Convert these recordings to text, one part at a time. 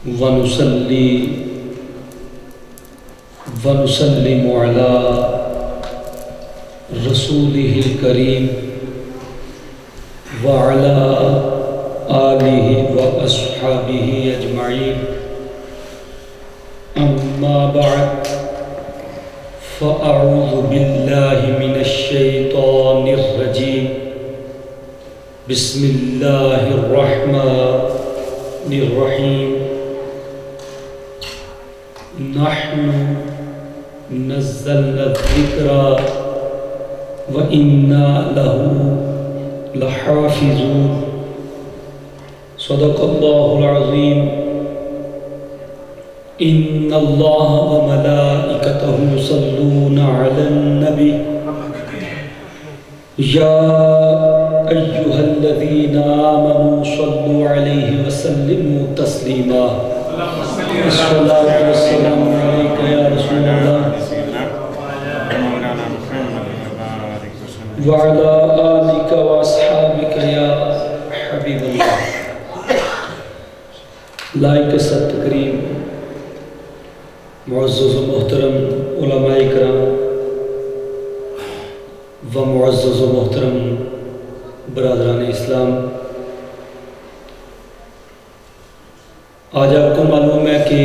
ونصلي ونسلم على رسوله الكريم وعلى آله وأصحابه أجمعين أما بعد فأعوذ بالله من الشيطان الرجيم بسم الله الرحمن الرحيم نحن نزلنا الذكر وإنا له لحافظون صدق الله العظيم إن الله وملائكته يصلون على النبي يا أيها الذين آمنوا صلوا عليه وسلموا تسليما الصلاة والسلام عليك يا رسول الله وعلى آلك وأصحابك يا حبيب الله. لائق سب تکریم معزز و محترم علماء کرام و معزز و محترم برادران اسلام، آج آپ کو معلوم ہے کہ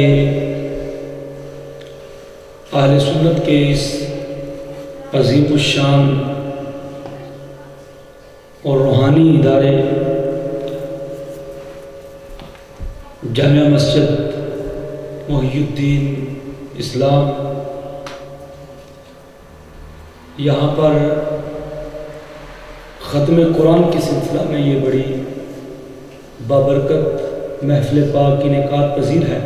اہل سنت کے اس عظیم الشان اور روحانی ادارے جامعہ مسجد محی الدین اسلام، یہاں پر ختم قرآن کے سلسلہ میں یہ بڑی بابرکت محفل پاک کی انعقاد پذیر ہے۔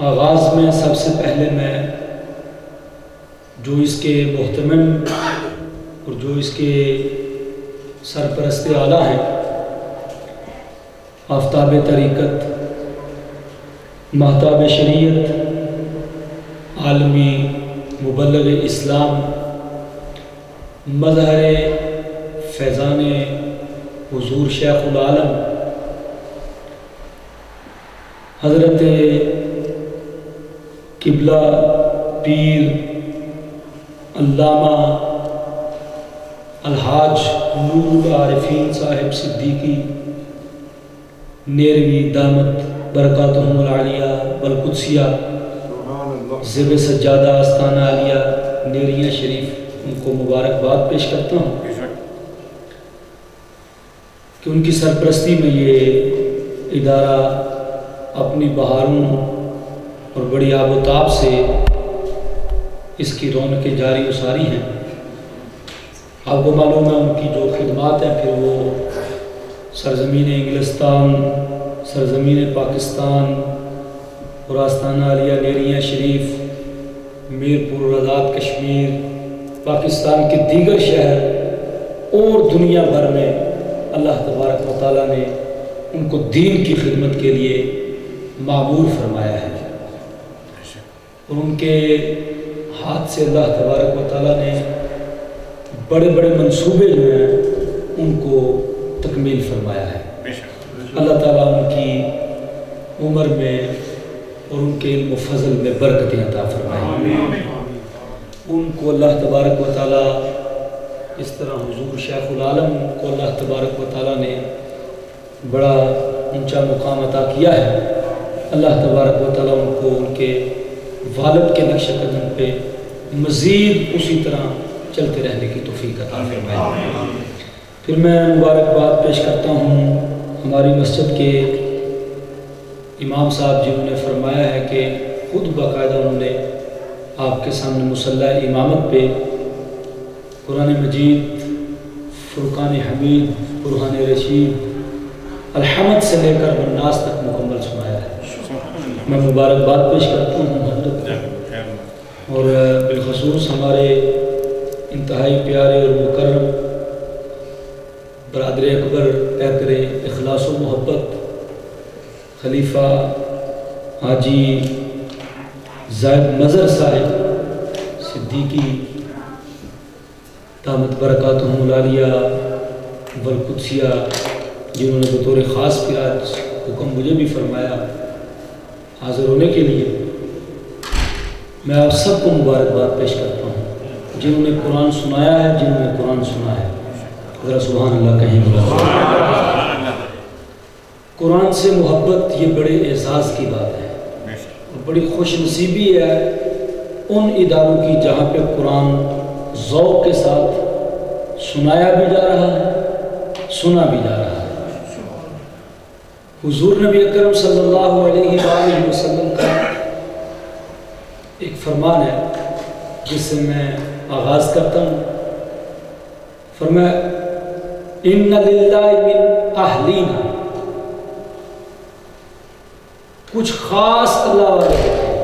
آغاز میں سب سے پہلے میں جو اس کے محتمم اور جو اس کے سرپرست اعلیٰ ہیں، آفتاب طریقت، مہتاب شریعت، عالمی مبلغ اسلام، مظہر فیضان حضور شیخ العالم حضرت قبلہ پیر علامہ الحاج نور العارفین صاحب صدیقی نیروی دامت برکاتہم العالیہ والقدسیہ زب سجادہ آستانہ عالیہ نیریہ شریف، ان کو مبارکباد پیش کرتا ہوں کہ ان کی سرپرستی میں یہ ادارہ اپنی بہاروں اور بڑی آب و تاب سے اس کی رونقیں جاری و ساری ہیں۔ آپ کو معلوم ہے ان کی جو خدمات ہیں، پھر وہ سرزمین انگلستان، سرزمین پاکستان اور آستانہ عالیہ نیریہ شریف، میرپور آزاد کشمیر، پاکستان کے دیگر شہر اور دنیا بھر میں اللہ تبارک و تعالیٰ نے ان کو دین کی خدمت کے لیے معمور فرمایا ہے، اور ان کے ہاتھ سے اللہ تبارک و تعالیٰ نے بڑے بڑے منصوبے جو ہیں ان کو تکمیل فرمایا ہے۔ اللہ تعالیٰ ان کی عمر میں اور ان کے علم و فضل میں برکتیں عطا فرمائے۔ ان کو اللہ تبارک و تعالیٰ اس طرح حضور شیخ العالم کو اللہ تبارک و تعالیٰ نے بڑا اونچا مقام عطا کیا ہے۔ اللہ تبارک و تعالیٰ ان کو ان کے والد کے نقش قدم پہ مزید اسی طرح چلتے رہنے کی توفیق عطا فرمائے۔ پھر میں مبارکباد پیش کرتا ہوں ہماری مسجد کے امام صاحب جنہوں نے فرمایا ہے کہ خود باقاعدہ انہوں نے آپ کے سامنے مصلی امامت پہ قرآن مجید، فرقان حمید، برہان رشید، الحمد سے لے کر الناس تک مکمل سنایا ہے۔ میں مبارکباد پیش کرتا ہوں حضرت اور بالخصوص ہمارے انتہائی پیارے اور مکرم برادر اکبر پیکر اخلاص و محبت خلیفہ حاجی زائد مظہر صاحب صدیقی دامت برکاتہم العالیہ والقدسیہ، جنہوں نے بطور خاص پہ آج حکم مجھے بھی فرمایا حاضر ہونے کے لیے، میں آپ سب کو مبارکباد پیش کرتا ہوں جنہوں نے قرآن سنایا ہے، جنہوں نے قرآن سنا ہے، ذرا سبحان اللہ کہیں بلا۔ قرآن سے محبت یہ بڑے اعزاز کی بات ہے اور بڑی خوش نصیبی ہے ان اداروں کی جہاں پہ قرآن ذوق کے ساتھ سنایا بھی جا رہا ہے، سنا بھی جا رہا ہے۔ حضور نبی اکرم صلی اللہ علیہ وآلہ وسلم کا ایک فرمان ہے جس سے میں آغاز کرتا ہوں۔ فرمایا ان للہ من اہلینا، کچھ خاص اللہ والے ہوتے ہیں،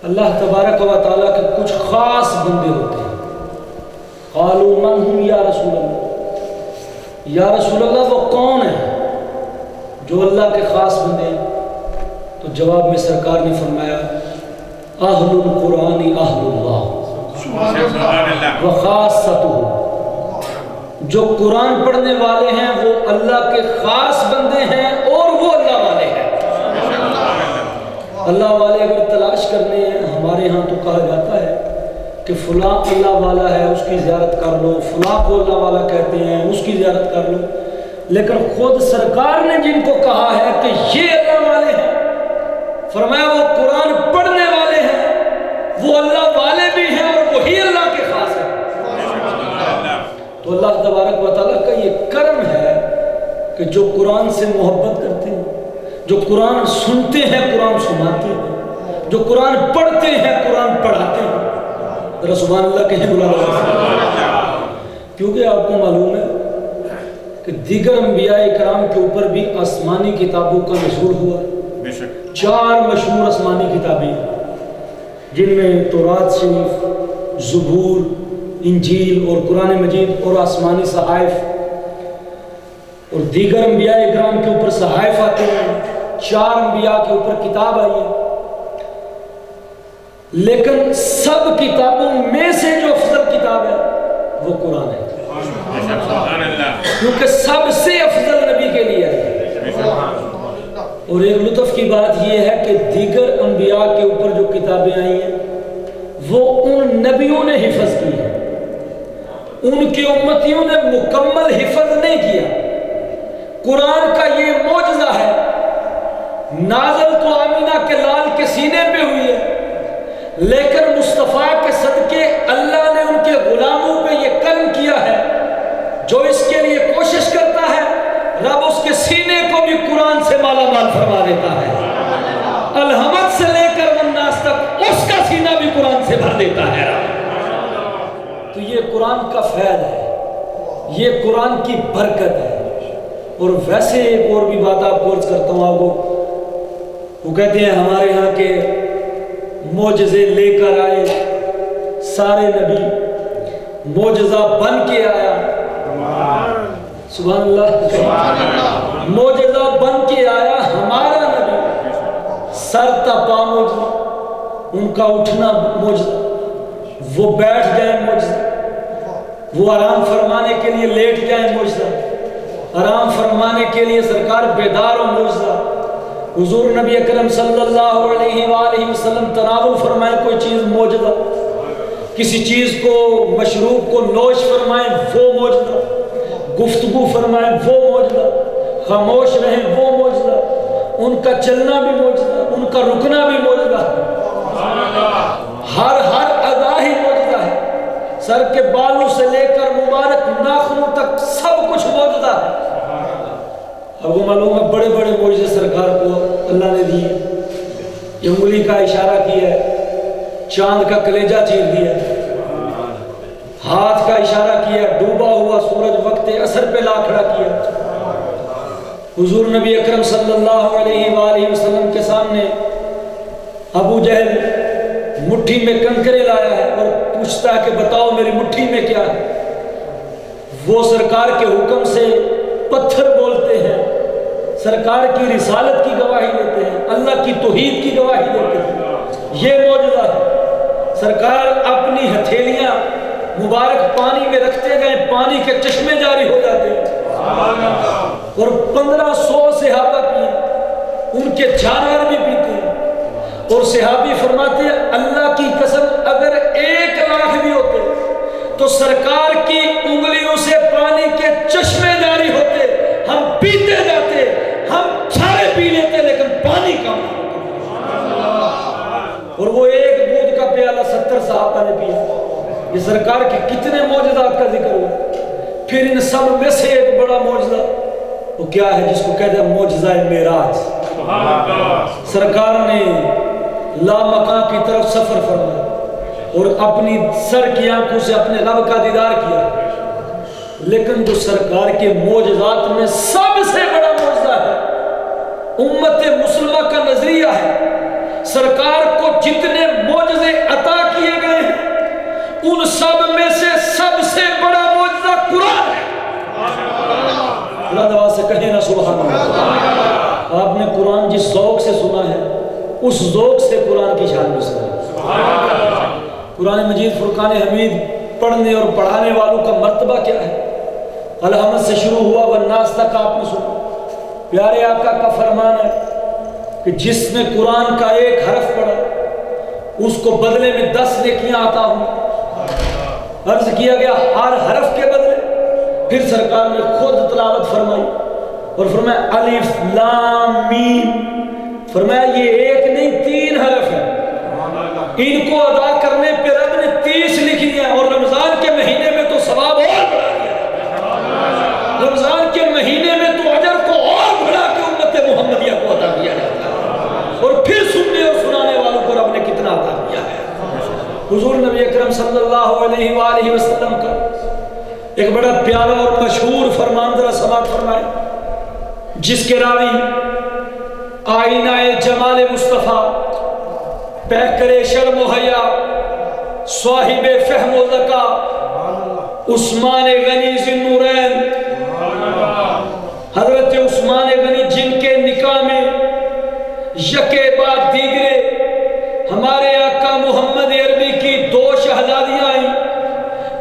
اللہ تبارک و تعالیٰ کے کچھ خاص بندے ہوتے ہیں۔ قالوا من ہم یا رسول اللہ، یا رسول اللہ وہ کون ہیں جو اللہ کے خاص بندے ہیں؟ تو جواب میں سرکار نے فرمایا اہل القرآن اہل اللہ وخاصتہ، جو قرآن پڑھنے والے ہیں وہ اللہ کے خاص بندے ہیں اور وہ اللہ والے ہیں۔ اللہ والے اگر تلاش کرنے ہیں، ہمارے ہاں تو کہا جاتا ہے کہ فلاں اللہ والا ہے اس کی زیارت کر لو، فلاں کو اللہ والا کہتے ہیں اس کی زیارت کر لو، لیکن خود سرکار نے جن کو کہا ہے کہ یہ اللہ والے ہیں، فرمایا وہ قرآن پڑھنے والے ہیں، وہ اللہ والے بھی ہیں اور وہی اللہ کے خاص ہیں۔ تو اللہ تبارک و تعالیٰ کا یہ کرم ہے کہ جو قرآن سے محبت کرتے ہیں، جو قرآن سنتے ہیں، قرآن سناتے ہیں، جو قرآن پڑھتے ہیں، قرآن پڑھاتے ہیں۔ ذرا سبحان اللہ کہیں بلا رہا، کیونکہ آپ کو معلوم ہے کہ دیگر انبیاء کرام کے اوپر بھی آسمانی کتابوں کا نزول ہوا ہے۔ 4 مشہور آسمانی کتابیں جن میں تورات شریف، زبور، انجیل اور قرآن مجید اور آسمانی صحائف، اور دیگر انبیاء کرام کے اوپر صحائف آتے ہیں، 4 انبیاء کے اوپر کتاب آئی ہے، لیکن سب کتابوں میں سے جو افضل کتاب ہے وہ قرآن ہے، کیونکہ سب سے افضل نبی کے لیے ہے۔ اور ایک لطف کی بات یہ ہے کہ دیگر انبیاء کے اوپر جو کتابیں آئی ہیں وہ ان نبیوں نے حفظ کی ہیں، ان کی امتیوں نے مکمل حفظ نہیں کیا۔ قرآن کا یہ معجزہ ہے، نازل تو آمینہ کے لال کے سینے پہ ہوئی ہے، لیکن مصطفیٰ کے صدقے اللہ نے ان کے غلاموں پہ یہ کرم کیا ہے، جو اس کے لیے کوشش کرتا ہے رب اس کے سینے کو بھی قرآن سے مالا مال فرما دیتا ہے۔ الحمد سے لے کر والناس تک اس کا سینہ بھی قرآن سے بھر دیتا ہے۔ تو یہ قرآن کا فیض ہے، یہ قرآن کی برکت ہے۔ اور ویسے ایک اور بھی بات آپ کو عرض کرتا ہوں، آپ کو وہ کہتے ہیں ہمارے ہاں کے معجزے لے کر آئے سارے نبی، معجزہ بن کے آیا، سبحان اللہ، معجزہ بن کے آیا ہمارا نبی، سر تپا معجزہ، ان کا اٹھنا معجزہ، وہ بیٹھ جائیں معجزہ، وہ آرام فرمانے کے لیے لیٹ جائیں معجزہ، آرام فرمانے کے لیے سرکار بیدار و معجزہ۔ حضور نبی اکرم صلی اللہ علیہ وآلہ وسلم تناول فرمائیں کوئی چیز معجزہ، کسی چیز کو مشروب کو نوش فرمائیں وہ معجزہ، گفتگو فرمائیں وہ معجزہ، خاموش رہیں وہ معجزہ، ان کا چلنا بھی معجزہ، ان کا رکنا بھی معجزہ، ہر ادا ہی معجزہ ہے، سر کے بالوں سے لے کر مبارک ناخنوں تک سب کچھ معجزہ ہے۔ اب وہ معلوم ہے بڑے بڑے معجزے سرکار کو اللہ نے دیے، انگلی کا اشارہ کیا ہے، چاند کا کلیجہ چیر دیا، ہاتھ کا اشارہ کیا، ڈوبا ہوا سورج وقت عصر پہ لا کھڑا کیا۔ حضور نبی اکرم صلی اللہ علیہ وآلہ وسلم کے سامنے ابو جہل مٹھی میں کنکرے لایا ہے اور پوچھتا ہے کہ بتاؤ میری مٹھی میں کیا ہے، وہ سرکار کے حکم سے پتھر بولتے ہیں، سرکار کی رسالت کی گواہی دیتے ہیں، اللہ کی توحید کی گواہی دیتے ہیں۔ یہ معجزہ ہے، سرکار اپنی ہتھیلیاں مبارک پانی میں رکھتے گئے، پانی کے چشمے جاری ہو جاتے ہیں، اور 1500 صحابہ پیے، ان کے جانور بھی پیتے ہیں، اور صحابی فرماتے ہیں اللہ کی قسم اگر 1 لاکھ بھی ہوتے تو سرکار کی انگلیوں سے پانی کے چشمے جاری ہوتے، ہم پیتے جاتے، ہم سارے پی لیتے لیکن پانی کم ہوتا۔ اور وہ ایک دودھ کا پیالہ 70 صحابہ نے پیا۔ یہ سرکار کے کتنے معجزات کا ذکر ہوا۔ پھر ان سب میں سے ایک بڑا معجزہ وہ کیا ہے جس کو کہتے ہیں معجزہ معراج۔ سرکار نے لامکان کی طرف سفر فرمایا اور اپنی سر کی آنکھوں سے اپنے رب کا دیدار کیا، لیکن جو سرکار کے معجزات میں سب سے بڑا معجزہ ہے، امت مسلمہ کا نظریہ ہے، سرکار کو جتنے معجزے عطا کیے گئے ہیں ان سب میں سے سب سے بڑا معجزہ قرآن ہے۔ اللہ دعا سے کہیں نا سبحان اللہ۔ آپ نے قرآن جس ذوق سے سنا ہے اس ذوق سے قرآن کی شان میں سنا۔ قرآن مجید فرقان حمید پڑھنے اور پڑھانے والوں کا مرتبہ کیا ہے؟ الحمد سے شروع ہوا والناس تک آپ نے سنا۔ پیارے آقا کا فرمان ہے کہ جس نے قرآن کا ایک حرف پڑھا اس کو بدلے میں 10 نیکیاں عطا ہوں۔ عرض کیا گیا ہر حرف کے بدلے؟ پھر سرکار نے خود تلاوت فرمائی اور فرمایا الف لام میم، فرمایا یہ ایک نہیں 3 حرف ہے، ان کو ادا کرنے پہ رب نے 30 لکھ دیا، اور رمضان کے مہینے میں تو ثواب اور بڑھا دیا، رمضان کے مہینے میں تو اجر کو اور بڑھا کے امت محمدیہ کو عطا کیا جاتا ہے، اور پھر سننے اور سنانے والوں کو رب نے کتنا عطا کیا ہے۔ حضور نبی اکرم صلی اللہ علیہ وآلہ وسلم کا ایک بڑا پیارا اور مشہور فرمان ذرا سماعت فرمائے، جس کے راوی آئینہ جمال مصطفیٰ، پیکر شرم و حیا، صاحب فہم و ذکا، عثمان غنی ذی النورین، حضرت عثمان غنی جن کے نکاح میں یکے بعد دیگرے ہمارے آقا محمد عربی کی 2 شہزادیاں آئیں،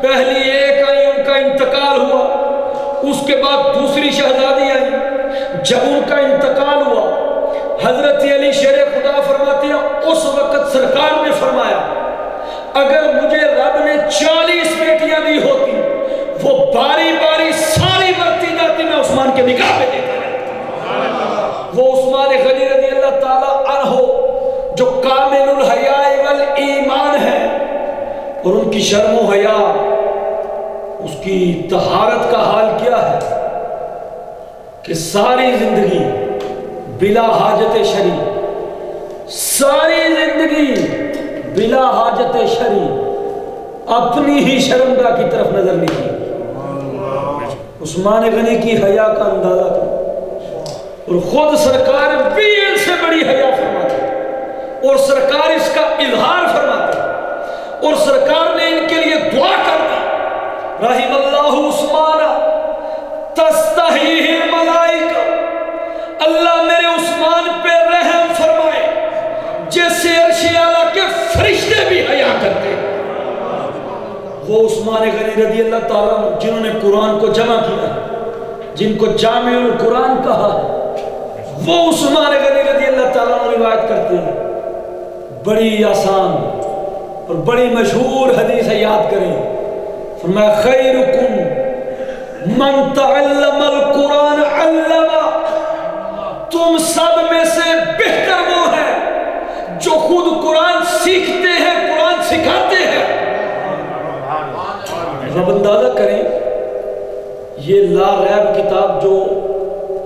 پہلی ایک آئی ان کا انتقال ہوا، اس کے بعد دوسری شہزادی آئی، جب ان کا انتقال ہوا حضرت علی شیر خدا فرماتے ہیں اس وقت سرکار نے فرمایا اگر مجھے رب نے 40 بیٹیاں دی ہوتی وہ باری باری ساری مرتی جاتی، میں عثمان کے نکاح پہ دیتا رہتا۔ وہ عثمان غنی رضی اللہ تعالیٰ عنہ جو کامل الحیاء والایمان ہے، اور ان کی شرم و حیا، اس کی طہارت کا حال کیا ہے کہ ساری زندگی بلا حاجت شرع، ساری زندگی بلا حاجت شرع اپنی ہی شرمگاہ کی طرف نظر نہیں کی۔ عثمان غنی کی حیا کا اندازہ کرو، اور خود سرکار بھی ان سے بڑی حیا فرماتے اور سرکار اس کا اظہار فرماتے، اور سرکار نے ان کے لیے دعا کر دی رحم اللہ عثمان تستحیہ الملائکہ، اللہ میرے عثمان پہ رحم فرمائے جیسے عرش اعلیٰ کے فرشتے بھی حیا کرتے ہیں۔ وہ عثمان غنی رضی اللہ تعالیٰ جنہوں نے قرآن کو جمع کیا، جن کو جامع القرآن کہا ہے، وہ عثمان غنی رضی اللہ تعالیٰ روایت کرتے ہیں۔ بڑی آسان اور بڑی مشہور حدیث ہے، یاد کریں، فرمایا خیرکم من تعلم القرآن علما، تم سب میں سے بہتر وہ ہے جو خود قرآن سیکھتے ہیں، قرآن سکھاتے ہیں۔ اب اندازہ کریں یہ لا ریب کتاب جو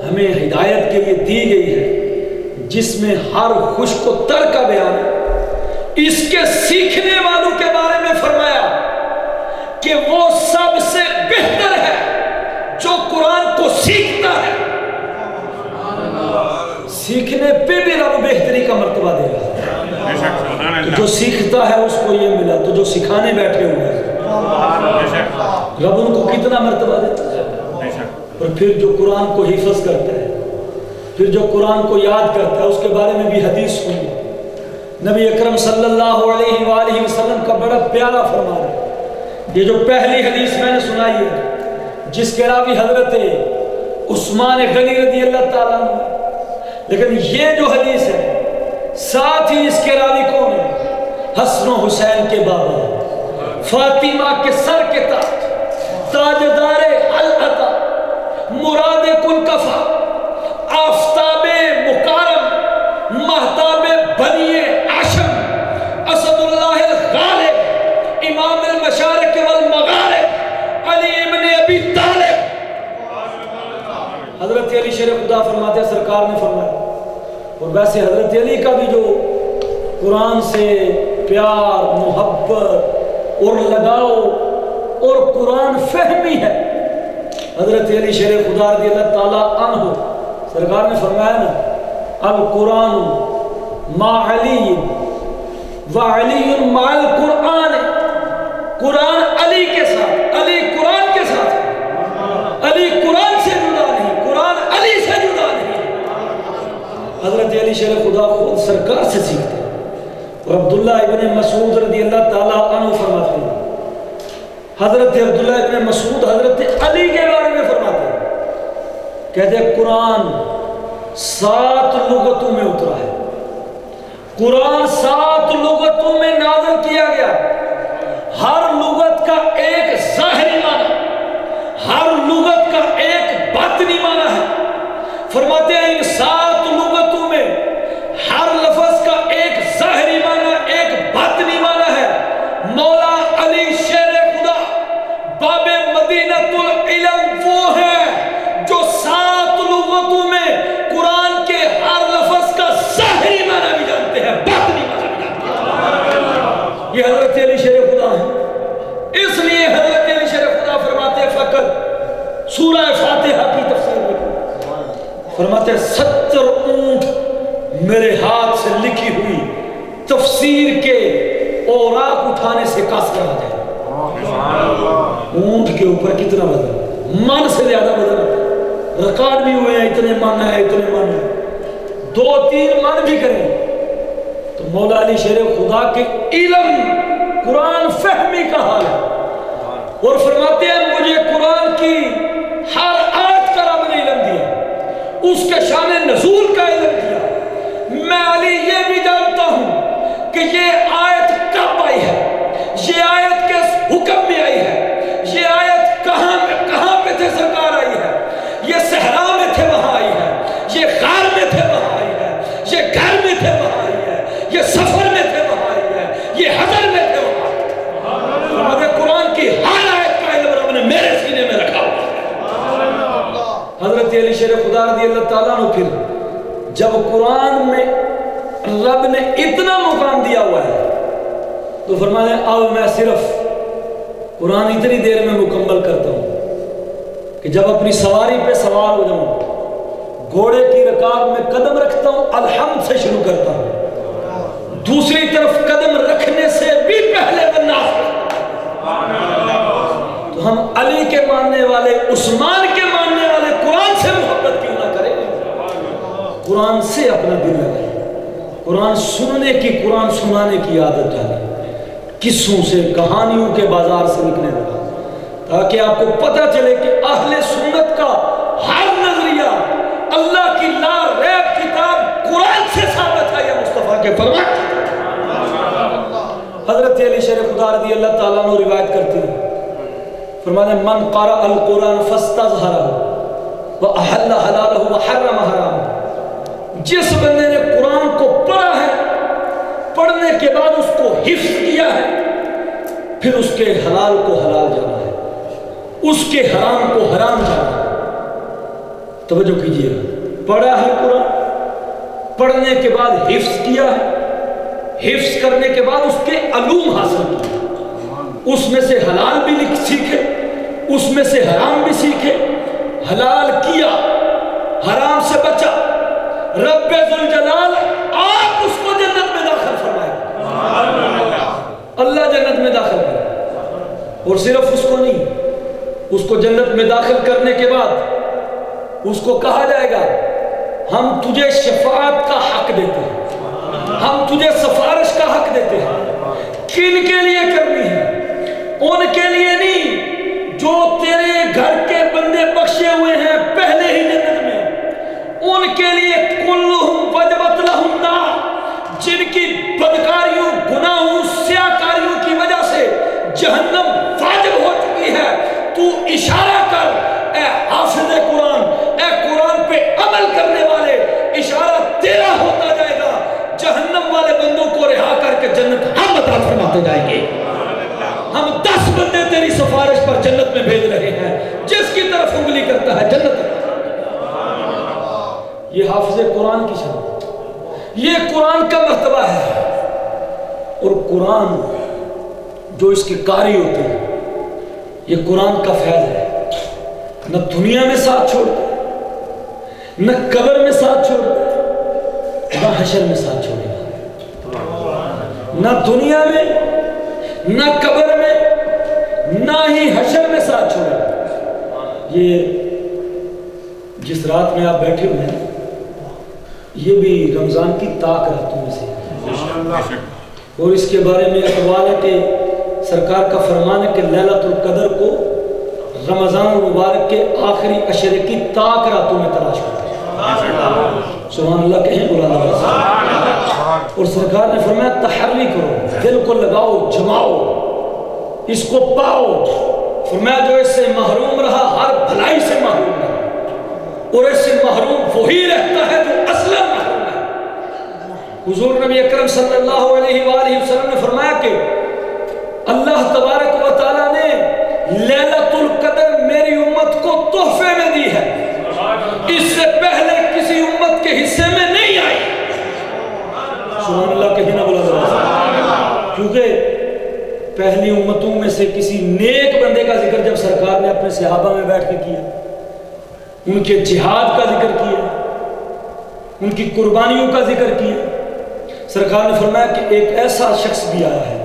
ہمیں ہدایت کے لیے دی گئی ہے، جس میں ہر خشک و تر کا بیان ہے، اس کے سیکھنے والوں کے بارے میں فرمایا کہ وہ سب سے بہتر ہے جو قرآن کو سیکھتا ہے۔ سیکھنے پہ بھی رب بہتری کا مرتبہ دے رہا ہے، جو سیکھتا ہے اس کو یہ ملا، تو جو سکھانے بیٹھے ہوئے ہیں رب ان کو کتنا مرتبہ دیتا ہے۔ اور پھر جو قرآن کو حفظ کرتا ہے، پھر جو قرآن کو یاد کرتا ہے، اس کے بارے میں بھی حدیث سنی۔ نبی اکرم صلی اللہ علیہ وآلہ وسلم کا بڑا پیارا فرمان ہے، یہ جو پہلی حدیث میں نے سنائی ہے، جس کے راوی حضرت عثمان غنی رضی اللہ تعالیٰ عنہ، لیکن یہ جو حدیث ہے ساتھ ہی اس کے راوی کون ہے؟ حسن و حسین کے بابا، فاطمہ کے سر کے تاج، تاجدار العطا، مراد کل کفا، آفتاب مکارم، مہتاب بنی عاشم، اسد اللہ الغالب، امام المشارق والمغارب، علی ابن ابی طالب۔ حضرت علی شیر خدا فرماتے ہیں سرکار نے فرمایا، اور ویسے حضرت علی کا بھی جو قرآن سے پیار، محبت اور لگاؤ اور قرآن فہمی ہے، حضرت علی شیر خدا رضی اللہ تعالیٰ عنہ سرکار نے فرمایا نا، القرآن ما علی وعلی مع القرآن، قرآن علی کے ساتھ، علی قرآن کے ساتھ، علی قرآن سے جدا نہیں، قرآن علی سے جدا نہیں۔ حضرت علی شیر خدا خود سرکار سے سیکھتے ہیں، اور عبداللہ ابن مسعود رضی اللہ تعالیٰ عنہ فرماتے ہیں، حضرت عبداللہ ابن مسعود حضرت علی کے بارے میں فرماتے ہیں، کہتے ہیں قرآن 7 لغتوں میں اترا ہے، قرآن 7 لغتوں میں نازل کیا گیا، ہر لغت کا ایک ظاہری معنی، ہر لغت کا ایک باطنی معنی ہے۔ فرماتے ہیں ان 7 لغتوں میں ہر لفظ کا ایک ظاہری معنی، ایک باطنی معنی ہے۔ مولا علی شیر خدا باب مدینۃ العلم وہ ہے جو 7 لغتوں میں قرآن کے ہر لفظ کا ظاہری معنی بھی جانتے ہیں، باطنی معنی بھی جانتے ہیں۔ یہ حضرت علی شیر خدا ہے، اس لیے حضرت علی شیر خدا فرماتے ہیں فقط سورہ فاتحہ کی تفسیر میں فرماتے ہیں 70 اونٹ میرے ہاتھ سے لکھی ہوئی تفسیر کے اوراق اٹھانے سے کس کر آ جائے۔ اونٹ کے اوپر کتنا وزن، من سے زیادہ وزن، ریکارڈ بھی ہوئے ہیں اتنے من ہے، اتنے من ہے، 2-3 من بھی کریں تو مولا علی شیر خدا کے علم قرآن فہمی کا حال ہے۔ اور فرماتے ہیں مجھے قرآن کی ہر آیت کا رب نے علم دیا، اس کے شان نزول کا علم دیا۔ میں علی یہ بھی جانتا ہوں کہ یہ آیت کب آئی ہے، یہ آیت کس حکم میں آئی ہے، یہ آیت کہاں پہ تھے سرکار آئی ہے، یہ صحرا میں تھے وہاں آئی ہے، یہ غار میں تھے وہاں آئی ہے، یہ گھر میں تھے وہاں آئی ہے، یہ سفر میں تھے وہاں آئی ہے، یہ حضر میں تھے وہاں آئی ہے۔ مگر قرآن کی ہر آیت کا علم رب نے میرے سینے میں رکھا ہوا ہے۔ حضرت علی شیر خدا رضی اللہ تعالیٰ عنہ پھر جب قرآن میں رب نے اتنا مقام دیا ہوا ہے تو فرماتے ہیں اب میں صرف قرآن اتنی دیر میں مکمل کرتا ہوں کہ جب اپنی سواری پہ سوار ہو جاؤں، گھوڑے کی رکاب میں قدم رکھتا ہوں الحمد سے شروع کرتا ہوں، دوسری طرف قدم رکھنے سے بھی پہلے والناس تو ہم علی کے ماننے والے، عثمان کے ماننے والے قرآن سے محبت کیوں نہ کریں؟ قرآن سے اپنا دل لگائیں، قرآن سننے کی، قرآن سنانے کی عادت ڈالیں، قصوں سے، کہانیوں کے بازار سے نکلنے لگا، تاکہ آپ کو پتہ چلے کہ اہل سنت کا ہر نظریہ اللہ کی لا ریب کتاب قرآن سے ثابت ہے یا مصطفیٰ کے فرمان۔ حضرت علی شیر خدا رضی اللہ تعالیٰ عنہ روایت کرتے ہیں، فرماتے ہیں من قرأ القرآن فاستظہرہ وأحل حلالہ وحرم حرامہ، جس بندے نے قرآن کو پڑھا ہے، پڑھنے کے بعد اس کو حفظ کیا ہے، پھر اس کے حلال کو حلال جانا ہے، اس کے حرام کو حرام جانا ہے۔ توجہ کیجئے، پڑھا ہے قرآن، پڑھنے کے بعد حفظ کیا ہے، حفظ کرنے کے بعد اس کے علوم حاصل کیے، اس میں سے حلال بھی سیکھے، اس میں سے حرام بھی سیکھے، حلال کیا، حرام سے بچا، رب ذوالجلال آپ اس کو جنت میں داخل فرمائے، اللہ جنت میں داخل کرے۔ اور صرف اس کو نہیں، اس کو جنت میں داخل کرنے کے بعد اس کو کہا جائے گا ہم تجھے شفاعت کا حق دیتے ہیں، ہم تجھے سفارش کا حق دیتے ہیں۔ کن کے لیے کرنی ہے؟ ان کے لیے نہیں جو تیرے گھر کے بندے بخشے ہوئے ہیں پہلے ہی ان کے لیے کلہم وجبت لہم نار، جن کی بدکاریوں، گناہوں، سیاکاریوں کی وجہ سے جہنم واجب ہو چکی ہے، تو اشارہ کر اے حافظ قرآن، اے قرآن پہ عمل کرنے والے، اشارہ تیرا ہوتا جائے گا، جہنم والے بندوں کو رہا کر کے جنت ہم عطا فرماتے جائیں گے۔ ہم 10 بندے تیری سفارش پر جنت میں بھیج رہے ہیں، جس کی طرف انگلی کرتا ہے جنت۔ یہ حافظ قرآن کی شان، یہ قرآن کا مرتبہ ہے۔ اور قرآن جو اس کے قاری ہوتے ہیں، یہ قرآن کا فیض ہے، نہ دنیا میں ساتھ چھوڑتا ہے، نہ قبر میں ساتھ چھوڑتا ہے، نہ حشر میں ساتھ چھوڑے گا، نہ دنیا میں، نہ قبر میں، نہ ہی حشر میں ساتھ چھوڑے گا۔ یہ جس رات میں آپ بیٹھے ہوئے ہیں، یہ بھی رمضان کی طاق راتوں میں سے ہے، اور اس کے بارے میں اقوال ہے کہ سرکار کا فرمان ہے کہ لیلۃ القدر کو رمضان المبارک کے آخری عشرے کی طاق راتوں میں تلاش کرتے ہیں۔ سبحان اللہ کہیں بلانا بس۔ اور سرکار نے فرمایا تحری کرو، دل کو لگاؤ، جماؤ، اس کو پاؤ۔ فرمایا جو اس سے محروم رہا ہر بھلائی سے محروم رہا، اور اس سے محروم وہی رہتا ہے جو اصلا محروم ہے۔ حضور نبی اکرم صلی اللہ علیہ وآلہ وسلم نے فرمایا کہ اللہ تبارک و تعالیٰ نے لیلۃ القدر میری امت کو تحفے میں دی ہے، اس سے پہلے کسی امت کے حصے میں نہیں آئی۔ سبحان اللہ کہیں نہ بلا دو، کیونکہ پہلی امتوں میں سے کسی نیک بندے کا ذکر جب سرکار نے اپنے صحابہ میں بیٹھ کے کیا، ان کے جہاد کا ذکر کیا، ان کی قربانیوں کا ذکر کیا، سرکار نے فرمایا کہ ایک ایسا شخص بھی آیا ہے،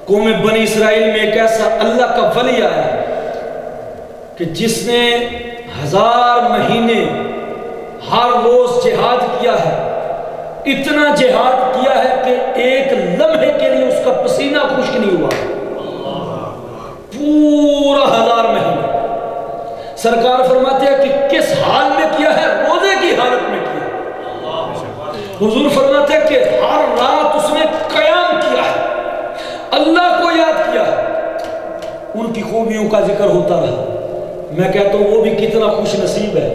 قوم بنی اسرائیل میں ایک ایسا اللہ کا ولی آیا ہے کہ جس نے 1000 مہینے ہر روز جہاد کیا ہے، اتنا جہاد کیا ہے کہ ایک لمحے کے لیے اس کا پسینہ خشک نہیں ہوا، پورا 1000 مہینے۔ سرکار فرماتے ہیں کہ کس حال میں کیا ہے؟ روزے کی حالت میں کیا۔ حضور فرماتے ہیں کہ ہر رات اس نے قیام کیا ہے، اللہ کو یاد کیا ہے، ان کی خوبیوں کا ذکر ہوتا رہا۔ میں کہتا ہوں وہ بھی کتنا خوش نصیب ہے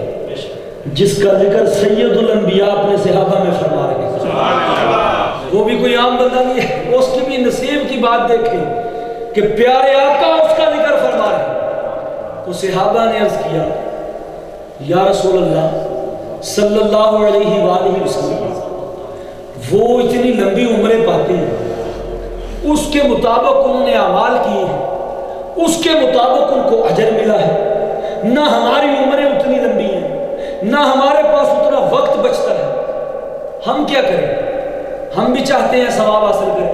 جس کا ذکر سید الانبیاء اپنے صحابہ میں فرما رہے ہیں۔ وہ بھی کوئی عام بندہ نہیں ہے، اس کی بھی نصیب کی بات دیکھیں کہ پیارے آقا اس کا ذکر فرما رہے ہیں۔ تو صحابہ نے عرض کیا یا رسول اللہ صلی اللہ علیہ وآلہ وسلم، وہ اتنی لمبی عمریں پاتے ہیں، اس کے مطابق انہوں نے اعمال کیے ہیں، اس کے مطابق ان کو اجر ملا ہے، نہ ہماری عمریں اتنی لمبی ہیں، نہ ہمارے پاس اتنا وقت بچتا ہے، ہم کیا کریں؟ ہم بھی چاہتے ہیں ثواب حاصل کریں۔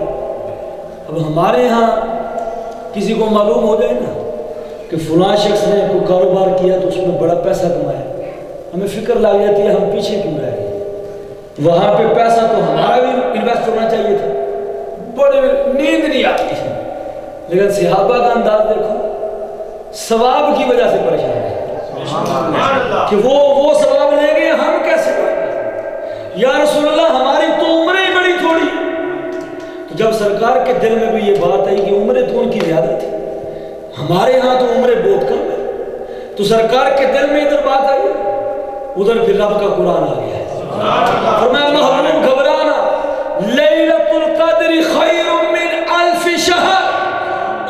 اب ہمارے ہاں کسی کو معلوم ہو جائے نا کہ فلاں شخص نے کوئی کاروبار کیا تو اس میں بڑا پیسہ کمایا، ہمیں فکر لگ جاتی ہے ہم پیچھے کیوں رہ گئے، وہاں پہ پیسہ تو ہمارا بھی انویسٹ ہونا چاہیے تھا، بڑے نیند نہیں آتی ہے۔ لیکن صحابہ کا انداز دیکھو، ثواب کی وجہ سے پریشان ہے کہ وہ ثواب لے گئے، ہم کیسے پائیں؟ یا رسول اللہ ہماری تو عمریں بڑی تھوڑی۔ تو جب سرکار کے دل میں بھی یہ بات آئی کہ عمریں تو ان کی زیادہ تھی، ہمارے ہاں تو عمریں بہت کم ہے، تو سرکار کے دل میں ادھر بات آئی، ادھر پھر رب کا قرآن آ گیا ہے۔ فرمایا محمود گھبرانا، لیلۃ القدر خیر من 1000 شہر،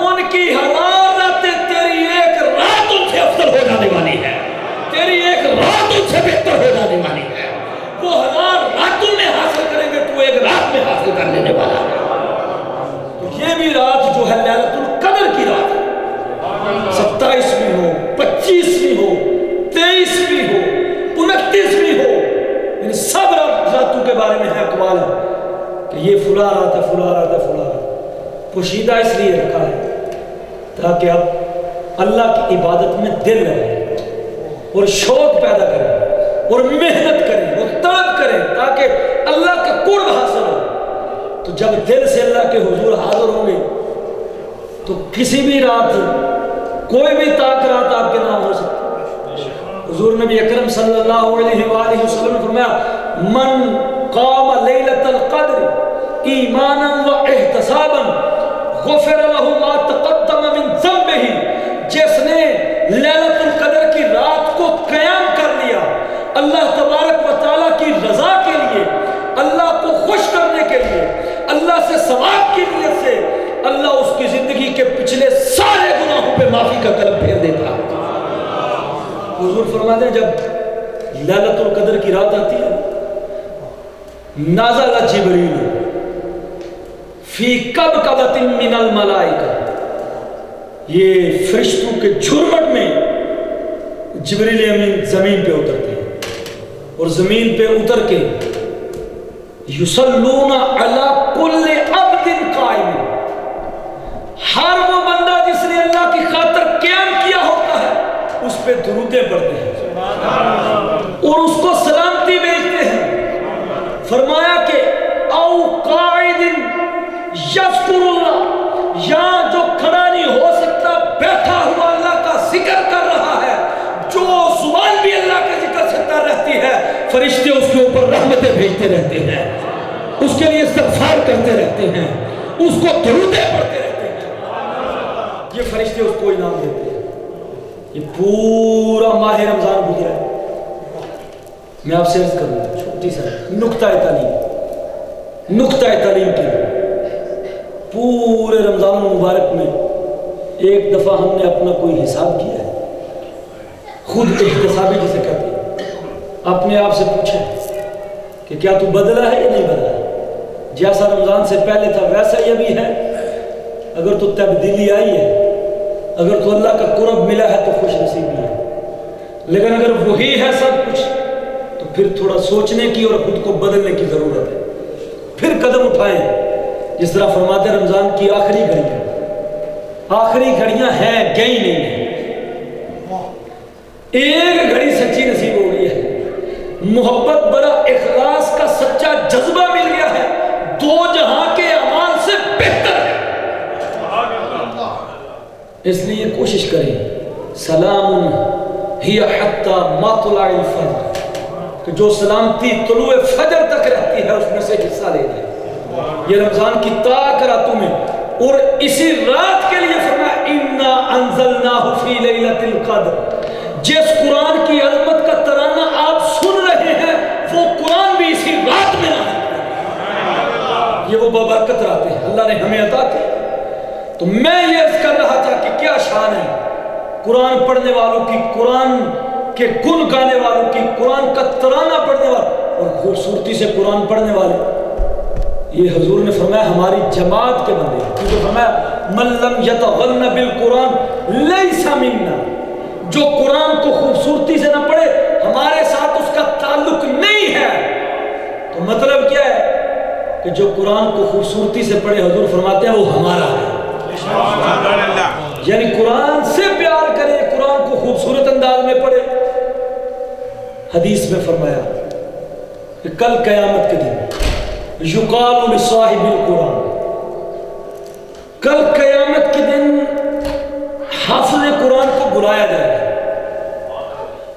ان کی 1000 راتیں تیری ایک رات ان سے افضل ہو جانے والی ہے، تیری ایک رات ان سے بہتر ہو جانے والی ہے۔ وہ 1000 راتوں میں حاصل کریں گے، تو ایک رات میں حاصل کر لینے والا ہے۔ تو یہ بھی رات جو ہے لیلۃ القدر کی رات ہے، 27ویں ہو، 25ویں ہو، 23ویں ہو، 29ویں ہو، ان سب راتوں کے بارے میں ہے اقوال کہ یہ فلاں رات ہے، فلاں رات ہے، فلاں رات۔ پوشیدہ اس لیے رکھا ہے تاکہ اب اللہ کی عبادت میں دل رہے اور شوق پیدا کریں اور محنت کریں اور طلب کریں تاکہ اللہ کا قرب حاصل ہو۔ تو جب دل سے اللہ کے حضور حاضر ہوں گے تو کسی بھی رات، کوئی بھی طاق رات آپ کے نام ہو سکتی۔ حضور حضور نبی اکرم صلی اللہ علیہ وآلہ وسلم نے فرمایا من قام لیلۃ القدر ایمانا و احتسابا غفر له ما تقدم من ذنبه، جس نے لیلۃ القدر کی رات کو قیام کر لیا اللہ تبارک و تعالیٰ کی رضا کے لیے، اللہ کو خوش کرنے کے لیے، اللہ سے ثواب کی نیت سے، اللہ اس کی زندگی کے پچھلے سارے گناہوں پہ معافی کا قلم پھیر دیتا ہے۔ حضور فرماتے ہیں جب لیلۃ القدر کی رات آتی ہے نازل جبریل فی کبکبۃ من الملائکہ، یہ فرشتوں کے جھرمٹ میں جبریل امین زمین پہ اترتے ہیں اور زمین پہ اتر کے یصلون علی کل عبد قائم، ہر وہ بندہ جس نے اللہ کی خاطر قیام کیا ہوتا ہے اس پہ درودیں پڑھتے ہیں اور اس کو سلامتی بھیجتے ہیں۔ فرمایا کہ او قاعد یذکر اللہ، یا جو کھڑا نہیں ہو سکتا بیٹھا ہوا اللہ کا ذکر کر رہا ہے، جو زبان بھی اللہ کا ذکر سکتا رہتی ہے، فرشتے اس کے اوپر رحمتیں بھیجتے رہتے ہیں، اس کے لیے استغفار کرتے رہتے ہیں، اس کو درودیں پڑھتے رہتے ہیں، یہ فرشتے اس کو انعام دیتے ہیں۔ یہ پورا ماہ رمضان گزرا ہے، میں آپ سے عرض کروں گا چھوٹی سا نقطہ تعلیم کے پورے رمضان المبارک میں ایک دفعہ ہم نے اپنا کوئی حساب کیا ہے، خود احتسابی جسے کہتے ہیں، اپنے آپ سے پوچھیں کہ کیا تو بدلا ہے یا نہیں بدلا ہے، جیسا رمضان سے پہلے تھا ویسا ہی ابھی ہے، اگر تو تبدیلی آئی ہے، اگر تو اللہ کا قرب ملا ہے تو خوش نصیبی ہے، لیکن اگر وہی ہے سب کچھ تو پھر تھوڑا سوچنے کی اور خود کو بدلنے کی ضرورت ہے، پھر قدم اٹھائیں۔ جس طرح فرماتے ہیں رمضان کی آخری گھڑیاں ہیں، گئی نہیں ہیں، ایک گھڑی سچی نصیب ہو گئی ہے، محبت بڑا اخلاص کا سچا جذبہ مل گیا ہے، دو جہاں کے اعمال سے بہتر ہے۔ اس لیے کوشش کریں سلام ہی حتی مطلع الفجر، کہ جو سلامتی طلوع فجر تک رہتی ہے اس میں سے حصہ لے لیں۔ یہ رمضان کی طاق راتوں میں، اور اسی رات کے لیے فرمایا انا انزلناہ فی لیلۃ القدر، جس قرآن کی عظمت کا ترانہ آپ سن رہے ہیں وہ قرآن بھی اسی رات میں نازل ہوا۔ یہ وہ بابرکت راتیں ہیں اللہ نے ہمیں عطا کی۔ تو میں یہ عرض کر رہا تھا کہ کیا شان ہے قرآن پڑھنے والوں کی، قرآن کے گن گانے والوں کی، قرآن کا ترانہ پڑھنے والوں، اور خوبصورتی سے قرآن پڑھنے والے۔ یہ حضور نے فرمایا ہماری جماعت کے بندے، کیونکہ فرمایا من لم یتغن بالقرآن لیس منا، جو قرآن کو خوبصورتی سے نہ پڑھے ہمارے ساتھ اس کا تعلق نہیں ہے۔ تو مطلب کیا ہے کہ جو قرآن کو خوبصورتی سے پڑھے حضور فرماتے ہیں وہ ہمارا ہے، یعنی قرآن سے پیار کرے، قرآن کو خوبصورت انداز میں پڑھے۔ حدیث میں فرمایا کہ کل قیامت کے دن یقال لصاحب القرآن، کل قیامت کے دن حافظ قرآن کو بلایا جائے گا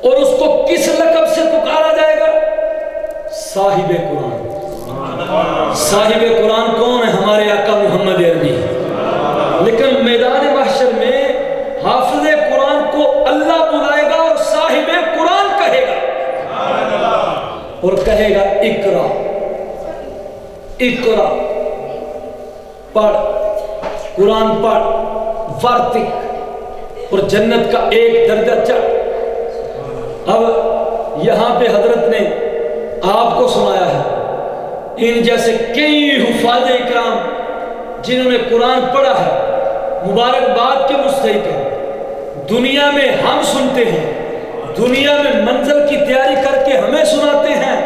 اور اس کو کس لقب سے پکارا جائے گا؟ صاحب قرآن۔ صاحب قرآن کون ہے؟ ہمارے آقا محمد عربی۔ لیکن میدان محشر میں حافظ قرآن کو اللہ بلائے گا اور صاحب قرآن کہے گا، اور کہے گا اقرا اقرا، پڑھ قرآن پڑھ، ورتق، اور جنت کا ایک درجہ چڑھ۔ اب یہاں پہ حضرت نے آپ کو سنایا ہے، ان جیسے کئی حفاظ اکرام جنہوں نے قرآن پڑھا ہے مبارکباد کے مستحق ہیں، دنیا میں ہم سنتے ہیں، دنیا میں منزل کی تیاری کر کے ہمیں سناتے ہیں،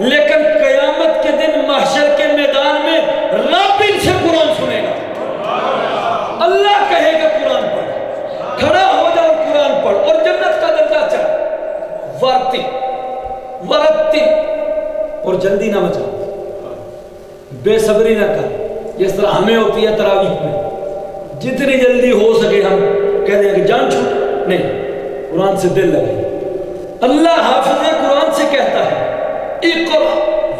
لیکن قیامت کے دن محشر کے میدان میں رب ان سے قرآن سنے گا۔ اللہ کہے گا قرآن پڑھ، کھڑا ہو جاؤ قرآن پڑھ، اور جنت کا درجہ چڑھ، ورتی، اور جلدی نہ مچا، بے صبری نہ کر، جس طرح ہمیں ہوتی ہے تراویح میں، جتنی جلدی ہو سکے ہم کہہ دیں کہ جان چھوٹ نہیں، قرآن سے دل لگائیں، اللہ حافظ قرآن سے کہتا ہے اقرا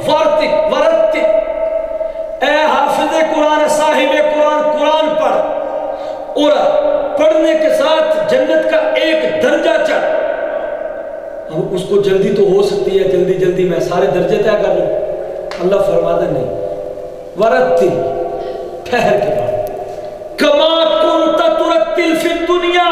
ورتق ورتق، اے حافظ قرآن، صاحب قرآن، قرآن پڑھ اور پڑھنے کے ساتھ جنت کا ایک درجہ چڑھ۔ اب اس کو جلدی تو ہو سکتی ہے، جلدی جلدی میں سارے درجے طے کر لوں، اللہ فرماتا نہیں، ورتل ٹھہر کے پڑھ، کما کنت ترتل فی الدنیا،